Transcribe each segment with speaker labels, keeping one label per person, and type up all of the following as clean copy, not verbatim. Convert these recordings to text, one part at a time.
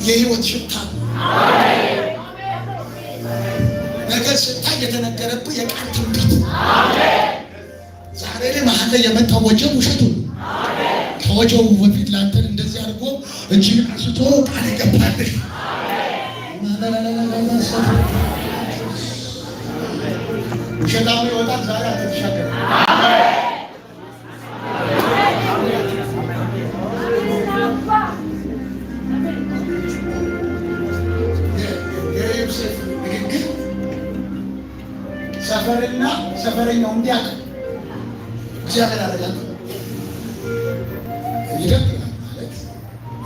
Speaker 1: የህይወት ሽታ ነገር ሽታ የተነገረብህ የቃል ትንቢት ዛሬ ላይ መሀል ላይ የመጣው ወጀብ ውሸቱ ከወጀቡ በፊት ላንተን እንደዚህ አድርጎ እጅን አንስቶ ቃል ይገባልህ። ውሸታሙ ይወጣል። ዛሬ አትሻገር። የዮሴፍ ንግግር ሰፈርና ሰፈረኛው እንዲያውቅ እግዚአብሔር አደረጋት። ይደግማል ማለት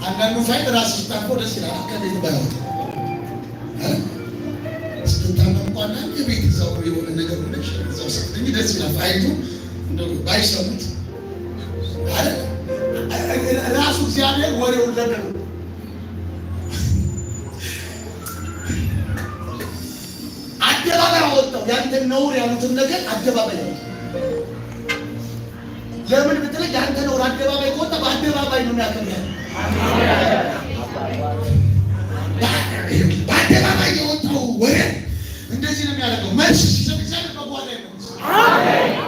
Speaker 1: አንዳንዱ ፋይል ራስ ስታቆ ደስ ይላል። ከቤት ባይወጣ ስትታመም እንኳን የቤት እዛው የሆነ ነገር ሆነሽ እዛው ስትኝ ደስ ይላል። ፋይሉ እንደው ባይሰሙት አይደል ራሱ እግዚአብሔር ወሬውን ለደሩ አደባባይ ወጣው። ያንተን ነውር ያሉትን ነገር አደባባይ ነው። ለምን ብትለኝ ያንተ ነውር አደባባይ ከወጣ በአደባባይ ነው የሚያከብረው። በአደባባይ የወጣው ወሬ እንደዚህ ነው የሚያደርገው። መልስ ሲሰጥ እግዚአብሔር በጓዳ ነው።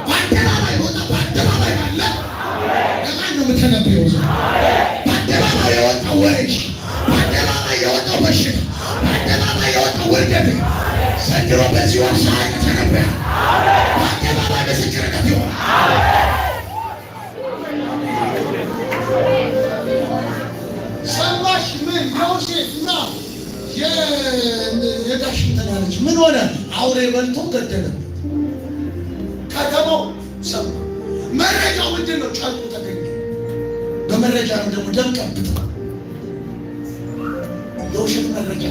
Speaker 1: በአደባባይ ወጣ። በአደባባይ አለ። ለማን ነው የምትነግረው? በአደባባይ የወጣው ወሬ፣ በአደባባይ የወጣው በሽታ፣ በአደባባይ የወጣው ውርደት ዘንድሮ በዚህ ወር ሳይቅ ተነበየ። በአደባባይ ምስክርነት ይሆናል። ሰማሽ? ምን ዮሴፍ እና የጋሽ እንትና ልጅ ምን ሆነ? አውሬ በልቶ ገደለ። ከተማው ሰማ። መረጃው ምንድን ነው? ጨርቁ ተገኘ። በመረጃ ነው ደግሞ ደም ቀብተው የውሸት መረጃ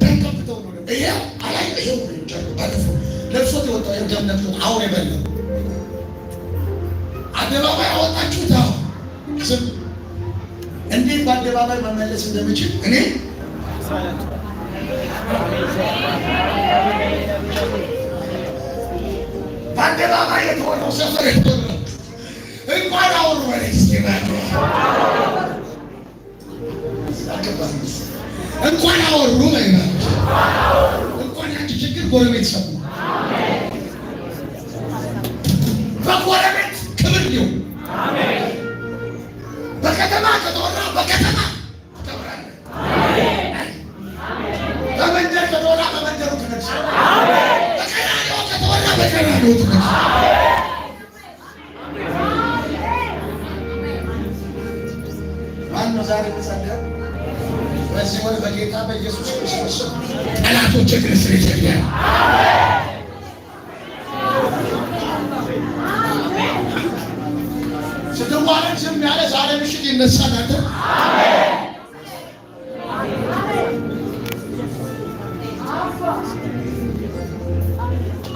Speaker 1: ደም ቀብተው ነው። ይሄው አላይ ይሄው ጨርቁ ባለፈው ለብሶት የወጣው ደም ነክቶ አውሬ በላው። አደባባይ አወጣችሁት። ዝም እንዴት በአደባባይ መመለስ እንደምችል እኔ በአደባባይ የተሆነው ሰፈር የተሆነው እንኳን አወሩ በላይ እንኳን አወሩ ላይ እንኳን ያንቺ ችግር ጎረቤት ሰሙ። በጎረቤት ክብር ይሁን። በከተማ ከተወራ በከተማ ተወራለህ። በመንደር ከተወራ በመንደሩ ትነግሳለህ። በቀራንዮ ከተወራ በቀራንዮ ትነግሳለህ። ማነው ዛሬ ተጸለየ? በዚህ ወር በጌታ በኢየሱስ ክርስቶስ ጠላቶች እግር ስር ይሰግዳሉ። ስትዋረድ ዝም ያለ ዛሬ ምሽት ይነሳል። አንተ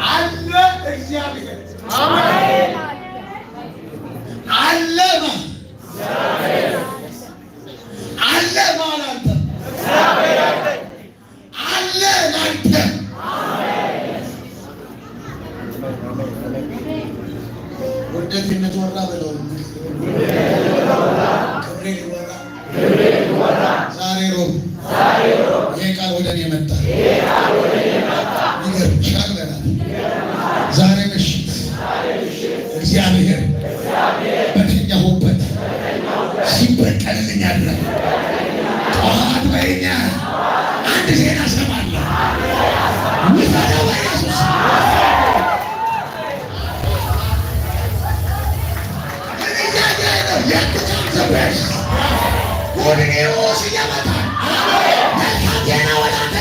Speaker 1: አለ እግዚአብሔር አለ አለ ማለት አለ ላንተ ወደፊነት ወራ በለው ዛሬ ሮብ ይሄ ቃል ወደ እኔ መጣ። ይገርምሻል በላት ዛሬ ምሽት እግዚአብሔር በተኛሁበት ሲበቀልልኝ አለ። ጠዋት በይኛ አንድ ዜና ሰማለሁ። ውሰደው በኢየሱስ What do you want to